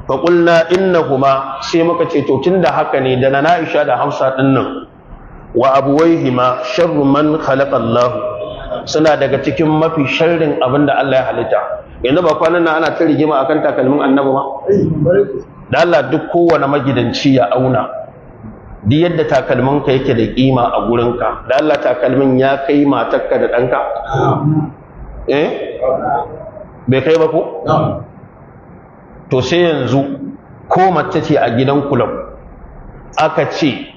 fa qulna innahuma sai muka ce to tunda haka ne da nana Aisha da Hafsa dinnan wa abuwaihima sharru man khalaqa Allah suna daga cikin mafi sharrin abinda Allah ya halitta yanzu ba kwanan nan ana ta rigima akan takalmin annabi ba da Allah duk kowane magidanci ya auna duk yadda takalmin ka yake da kima a gurin ka da Allah takalmin ya kai matarka da danka bai kai ba ko to sai yanzu ko mace ce a gidan kulab aka ce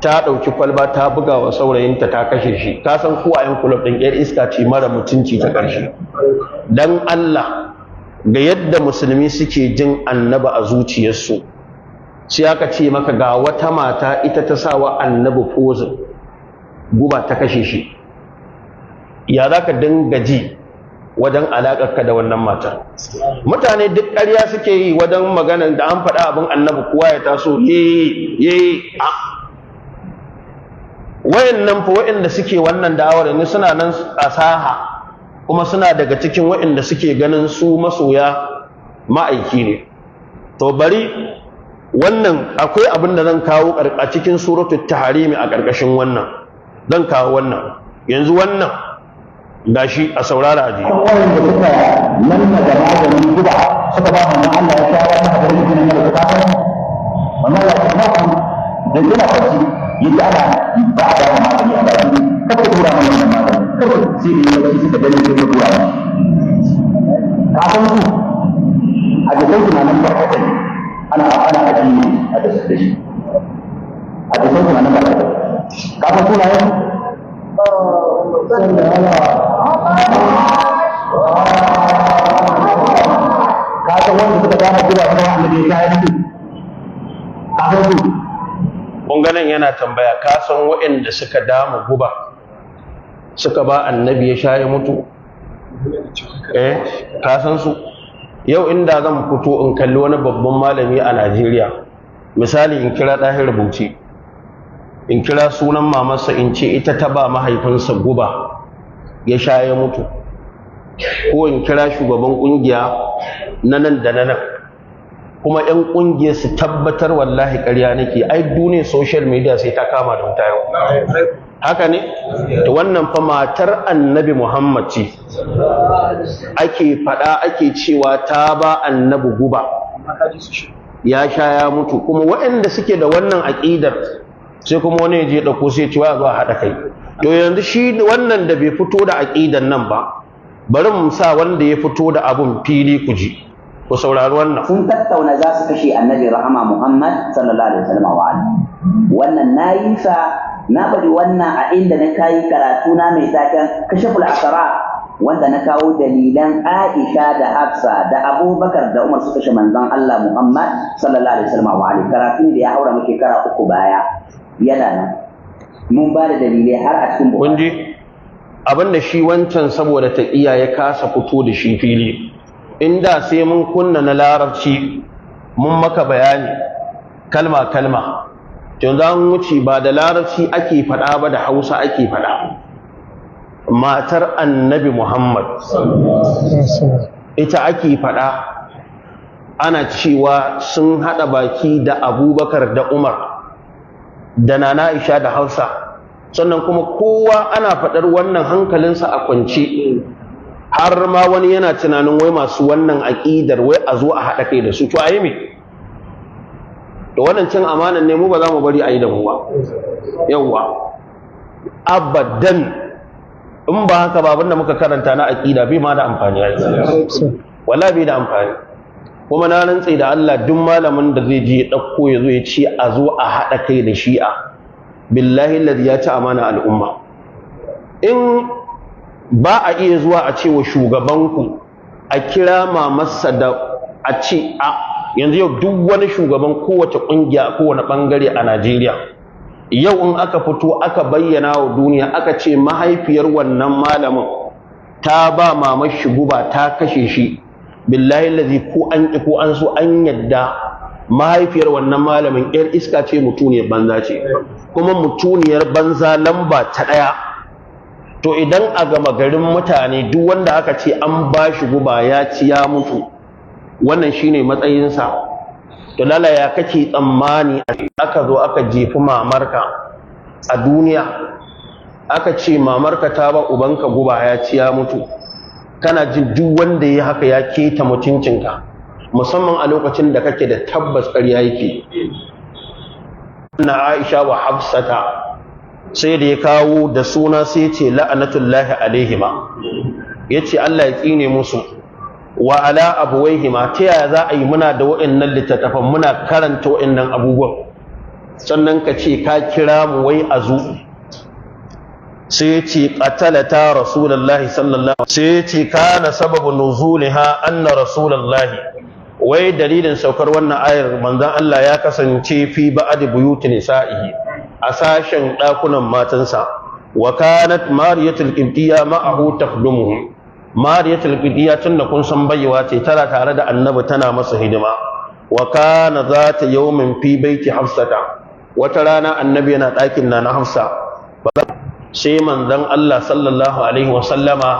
ta ɗauki kwalba ta buga wa saurayinta ta kashe shi ka san kuwa yan kulab ɗin yar iska ce mara mutunci ta ƙarshe dan Allah ga yadda musulmi suke jin annaba a zuciyarsu sai aka ce maka ga wata mata ita ta sa wa annabi pozin guba ta kashe shi ya za ka dinga ji wajen alaƙarka da wannan matar mutane duk ƙarya suke yi wajen maganar da an faɗa abin annabi kowa ya taso wayannan fa wayanda suke wannan da'awar ne suna nan a saha kuma suna daga cikin wayanda suke ganin su masoya ma'aiki ne to bari wannan akwai abin da zan kawo a cikin suratul tahrim a karkashin wannan zan kawo wannan yanzu wannan gashi a saurara aji wanda suka lamma da maganin guba suka ba mu Allah ya shawara da hadisin da ta fara wannan ya kuma da jira fashi yadda ana ba a ba magani a baki kada ku tura mana wannan magani kada sai da yawanci suka dane sai ku tura mana ka san su a jikin tunanin barkatai ana addini a da shi a jikin tunanin barkatai ka san sunayen ka san wanda suka gane guba kuma annabi ya yi mutu ka san su ɓangaren yana tambaya ka san waɗanda suka dama guba suka ba annabi ya sha ya mutu ka san su yau inda zan fito in kalli wani babban malami a Najeriya misali in kira ɗahir rubuci in kira sunan mamarsa in ce ita ta ba mahaifinsa guba ya sha ya mutu ko in kira shugaban ƙungiya na nan da na nan kuma 'yan ƙungiyar su tabbatar wallahi ƙarya nake ai duniyar social media sai ta kama da wuta yau haka ne da wannan fa matar annabi Muhammad ce ake faɗa ake cewa ta ba annabi guba ya sha ya mutu kuma waɗanda suke da wannan aƙidar sai kuma wani ya je ɗauko sai cewa zuwa haɗa kai to yanzu shi wannan da bai fito da aƙidar nan ba bari mu sa wanda ya fito da abun fili ku ji ku saurari wannan sun tattauna za su kashe annabi rahama Muhammad sallallahu alaihi wasallam wa ali wannan nayi sa na bari wannan a inda na kai karatu na mai taken kashful asrar wanda na kawo dalilan Aisha da Hafsa da Abubakar da Umar su kashe manzon Allah Muhammad sallallahu alaihi wasallam wa ali karatu da ya haura mu shekara 3 baya yana nan mun ba da dalilai har a cikin kun ji abinda shi wancan saboda ta ya kasa fito da shi fili inda sai mun kunna na larabci mun maka bayani kalma kalma to za mu wuce ba da larabci ake faɗa ba da Hausa ake faɗa matar annabi Muhammad ita ake faɗa ana cewa sun haɗa baki da Abubakar da Umar da Nana Aisha da Hausa sannan kuma kowa ana faɗar wannan hankalinsa a kwance har ma wani yana tunanin wai masu wannan aƙidar wai a zo a haɗa kai da su to a yi me da wannan cin amanan ne mu ba za mu bari a yi da mu ba yawwa abadan in ba haka ba abinda muka karanta na aƙida bai ma da amfani ya yi wallahi bai da amfani kuma na rantse da Allah duk malamin da zai je ya ɗauko ya zo ya ce a zo a haɗa kai da shi'a billahi ladhi ya ci amana al'umma in ba a iya zuwa a ce wa shugabanku a kira mamarsa da a ce a yanzu yau duk wani shugaban kowace ƙungiya kowane ɓangare a Najeriya yau in aka fito aka bayyana wa duniya aka ce mahaifiyar wannan malamin ta ba mamar shi guba ta kashe shi billahi allazi ko an ki ko an so an yadda mahaifiyar wannan malamin yar iska ce, mutuniyar banza ce, kuma mutuniyar banza lamba ta ɗaya. To idan a gama garin mutane duk wanda aka ce an ba shi guba ya ci ya mutu, wannan shine matsayinsa, to lalaya kake tsammani aka zo aka jefi mamarka a duniya, aka ce mamarka ta ba ubanka guba ya ci ya mutu, kana jin duk wanda ya haka ya keta mutuncinka, musamman a lokacin da kake da tabbas ƙarya yake. na Aisha wa Hafsata sai da ya kawo da suna sai ce la'anatullahi alaihima, yace Allah ya tsine musu, wa ala abuwaihima, ta yaya za a yi muna da waɗannan littattafan muna karanta waɗannan abubuwan sannan ka ce ka kira mu wai azu. sai ya ce qatalata rasulullahi sallallahu alaihi, sai ya ce kana sababu nuzuliha anna rasulullahi, wai dalilin saukar wannan ayar manzon Allah ya kasance fi ba'd buyuti nisa'ihi, a sashen dakunan matansa, wa kanat mariyatul qibtiyya ma'ahu tafdumuhu, mariyatul qibtiyya tunda kun san bayyawa ce tana tare da annabi tana masa hidima. Wa kana zata yawmin fi baiti hafsata, wata rana annabi yana ɗakin na hafsa, sai manzon Allah sallallahu alaihi wasallama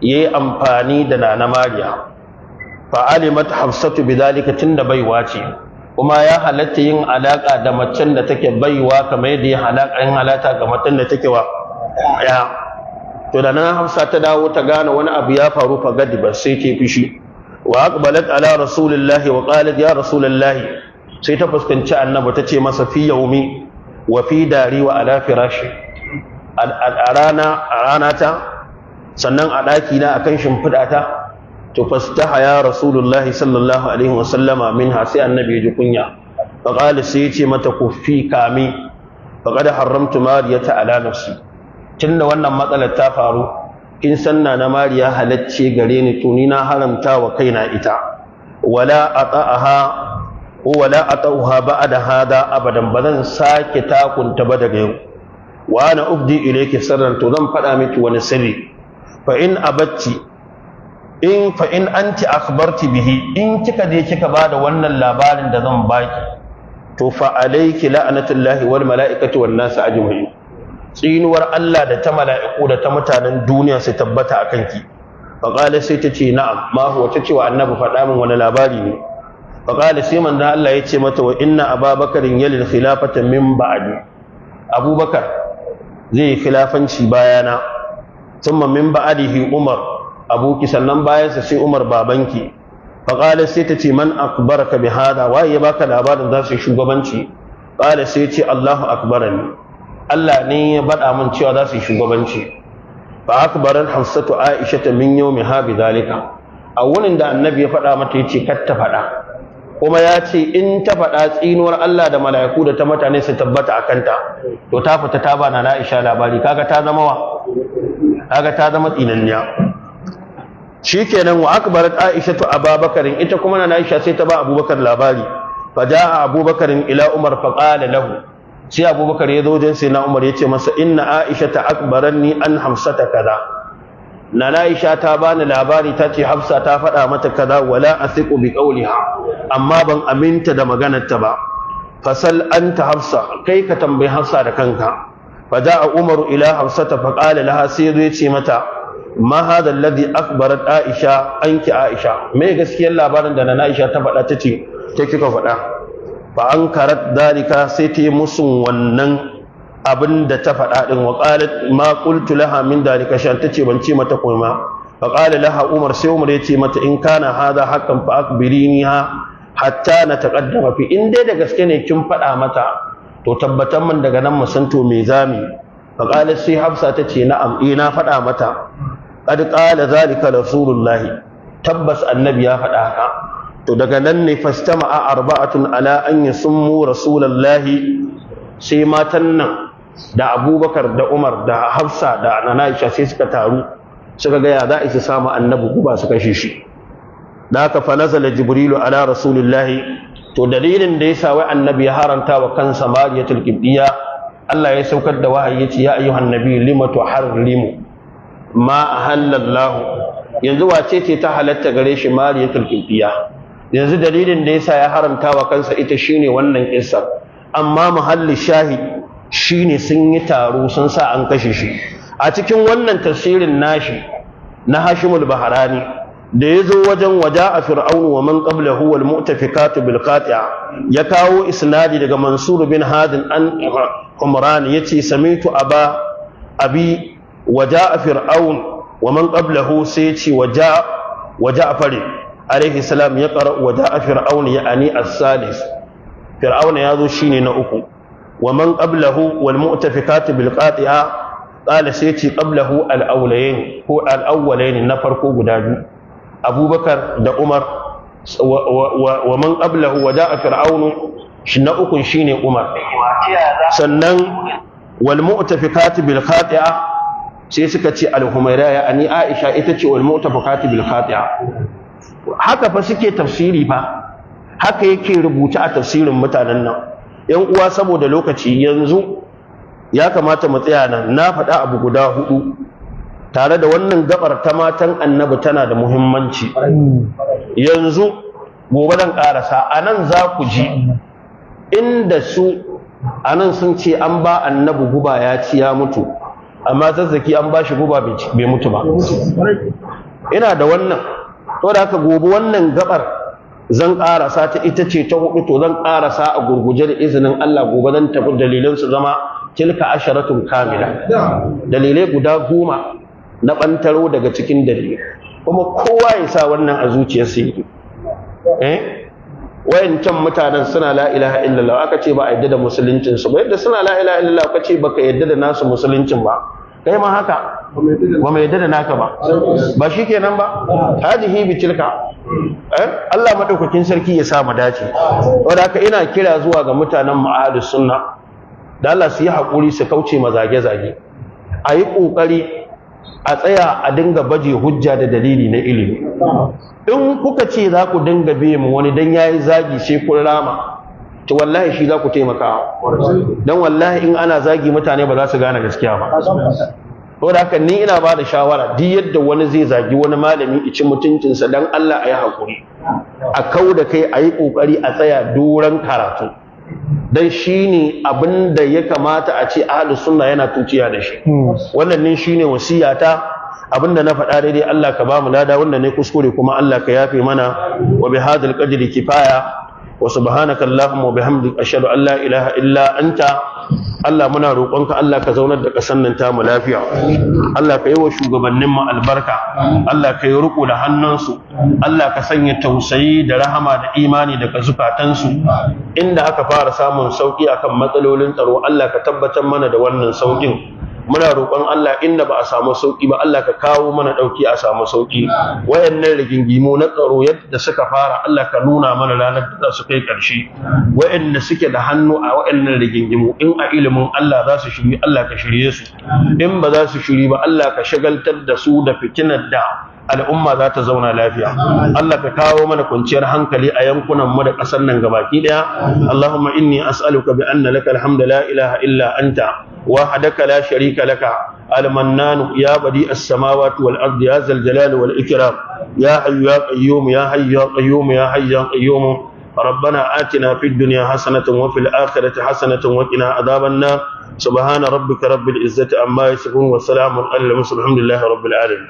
yayi amfani da nana mariya, fa'alimat hafsatu bidhalika, tunda baiwa ce kuma ya halatta yin alaka da macen da take baiwa kamar yadda ya halata ga macen da take wa ya. To da nan Hafsa ta dawo ta gane wani abu ya faru, fa gadiba sai ta fishi, wa aqbalat ala rasulillahi wa qalat ya rasulullahi, sai ta fuskanci annabi ta ce masa fi yaumi wa fi dari wa ala firashi, a rana ta sannan a ɗaki na akan shimfiɗa ta. To fastaha ya rasulullahi sallallahu alaihi wa sallama minha, sai annabi ya ji kunya, fa qala sai ya ce mata kufi kami, faqad haramtu mariyata ala nafsi, tunda wannan matsalar ta faru kin sanna na mariya halacce gare ni, to ni na haramta wa kaina ita, wala ata'uha ba'da hada abadan, bazan sake takunta ba daga yau. Wa ana ubdi ilayki sirran, to zan faɗa miki wani sirri, fa in anti akhbarti bihi, in kika je kika bada wannan labarin da zan baki, to fa alayki la'natullahi wal mala'ikati wan nas ajma'in, tsinuwar Allah da ta mala'iku da ta mutanen duniya sai tabbata akan ki. Fa qala sai ta ce na'am, ma huwa, ta ce wa annabi faɗa min wani labari ne. Fa qala sai manzo Allah ya ce mata, wa inna ababakarin yalil khilafata min ba'di, abubakar zai khilafanci bayana, thumma min ba'dihi umar abuki, sannan bayansa sai umar babanki. Faƙala sai ta ce man akbaraka bi hada, waye ya baka labarin za su yi shugabanci? Ƙala sai ce Allahu akbarani, Allah ne ya baɗa min cewa za su yi shugabanci. Fa akbaran Hafsatu Aisha ta min yawmiha bi zalika, a wurin da annabi ya faɗa mata yace kar ta faɗa, kuma ya ce in ta faɗa tsinuwar Allah da mala'iku da ta mutane su tabbata a kanta, to ta fita ta ba na Aisha labari, kaga ta zama tsinanniya. Shikenan wa akbarat Aishatu Abubakarin, ita kuma na Aisha sai ta ba Abubakar labari. Fa jaa Abubakarin ila Umar fa qala lahu, sai Abubakar ya zo wajen sai na Umar yace masa inna Aisha ta akbaranni an Hafsata kaza, na Aisha ta bani labari ta ce Hafsa ta faɗa mata kaza, wala asiqu bi qawliha, amma ban aminta da maganarta ba. Fasal anta Hafsa, kai ka tambayi Hafsa da kanka. Fa jaa Umar ila Hafsata fa qala laha, sai ya ce mata ma hada alladhi akbarat Aisha anki Aisha, me gaskiyar labarin da na Aisha ta faɗa tace ta kika faɗa? Fa ankarat dalika, sai ta yi musun wannan abin da ta faɗa din. Wa qalat ma qultu laha min dalika shan, tace ban ce mata komai. Fa qala laha Umar, sai Umar ya ce mata in kana hada haqqan fa akbiriniha hatta nataqaddama fi, in dai da gaske ne kin faɗa mata to tabbatar min daga nan mu san to me zami. Fa qalat sai Hafsa tace na'am, na faɗa mata. qad qala zalika rasulullah, tabbas annabi ya faɗa haka. To daga nan ne fastama'a arba'atun ala an yasummu rasulullah, sai matan nan da Abubakar da Umar da Hafsa da Aisha sai suka taru suka ga ya za su samu annabi guba su kashe shi. Da haka fa nazala jibrilu ala rasulullah, to dalilin da yasa wai annabi ya haranta wa kansa mariyatul qibtiyya, Allah ya saukar da wahayi yace ya ayyuhan nabi lima tuharrimu ma ahallallahu yanzu wace ce ta halatta gare shi Mariyatul Qibtiyya? Yanzu dalilin da yasa ya haramta wa kansa ita shine wannan kissa, amma muhalli shahid shine sun yi taro sun sa an kashe shi. A cikin wannan tafsirin nashi na Hashimul Bahrani da yazo wajen waja'a fir'aun wa man qablahu wal mu'tafikatu bil qati'a ya kawo isnadi daga Mansur bin Hadin an Umran yace samitu abi waja'a fir'aun wa man qablahu sai yace waja'a fari alaihi salam ya qara waja'a fir'aun ya'ani as-salis fir'aun yazo shine na uku wa man qablahu wal mu'tafikatu bil qati'a qala sai yace qablahu al-awlayn ko al-awwalayn na farko guda biyu Abubakar da Umar wa man qablahu waja'a fir'aun shi na ukun shine Umar sannan wal mu'tafikatu bil qati'a sai suka ce al-humaira ani Aisha ita ce wal mu'tafikatu bil khati'a. Haka fa suke tafsiri fa, haka yake rubuta a tafsirin mutanen nan. Yan uwa saboda lokaci yanzu ya kamata mu tsaya nan, na faɗa abu guda 4 tare da wannan gabar ta matan annabi tana da muhimmanci. Yanzu gobe dan karasa anan za ku ji inda su anan sun ce an ba annabi guba ya ci ya mutu, amma zazzaki an ba shi guba bai mutu ba. Ina da wannan, to da haka gobe wannan gabar zan karasa ta ita ce ta 4, to zan karasa a gurguje da izinin Allah. Gobe zan tafi dalilan su zama tilka asharatun kamila, dalilai guda 10 na bantaro daga cikin dalilai, kuma kowa ya sa wannan a zuciyarsa yake. Wayancan mutanen suna la ilaha illallah aka ce ba a yadda da musuluncin su ba, yadda suna la ilaha illallah aka ce baka yadda da nasu musuluncin ba, kai ma haka ba mai yadda da naka ba shikenan ba. Hajihi bi tilka Allah madaukakin sarki ya sa mu dace. Wanda haka ina kira zuwa ga mutanen mu ahlus sunna da Allah su yi hakuri su kauce ma zage-zage, a yi kokari a tsaya a dinga baje hujja da dalili na ilimi. In kuka ce za ku dinga biye mu wani dan yayi zagi sai kun rama, to wallahi shi za ku taimaka, dan wallahi in ana zagi mutane ba za su gane gaskiya ba. To da haka ni ina ba da shawara, duk yadda wani zai zagi wani malami ici mutuncinsa, dan Allah a yi hakuri, a kau da kai, a yi kokari a tsaya doron karatu, dan shine abin da ya kamata a ce ahlus sunna yana tuciya da shi. Wannan ne shine wasiyata, abinda na faɗa daidai Allah ka bamu lada, wanda ne kuskure kuma Allah ka yafe mana. Wa bihadhal qadri kifaya, wa subhanaka allahumma wa bihamdika ashhadu an la ilaha illa anta. Allah muna roƙonka Allah ka zaunar da ƙasar nan tamu lafiya, Allah ka yi wa shugabannin mu albarka, Allah ka yi riko da hannunsu, Allah ka sanya tausayi da rahama da imani daga zukatansu. Inda aka fara samun sauki akan matsalolin tsaro, Allah ka tabbatar mana da wannan saukin. Muna roƙon Allah inda ba a samu sauki ba, Allah ka kawo mana ɗauki a samu sauki. Wayannan rigingimu na tsaro yadda suka fara, Allah ka nuna mana ranar da za su kai ƙarshe. Wayanda suke da hannu a wayannan rigingimu, in a ilimin Allah za su shiri, Allah ka shirye su. In ba za su shiri ba, Allah ka shagaltar da su da fitinar da al'umma za ta zauna lafiya. Allah ka kawo mana kwanciyar hankali a yankunan mu da ƙasar nan gabaki daya. Allahumma inni as'aluka bi anna laka alhamdu la ilaha illa anta wahdaka la sharika laka al-mannan ya badi as-samawati wal ardi ya zal jalali wal ikram ya hayyu ya qayyum ya hayyu ya qayyum ya hayyu ya qayyum. ربنا آتنا في الدنيا حسنة وفي الآخرة حسنة وقنا عذاب النار. سبحان ربك رب العزة عما يصفون وسلام على المرسلين والحمد لله رب العالمين.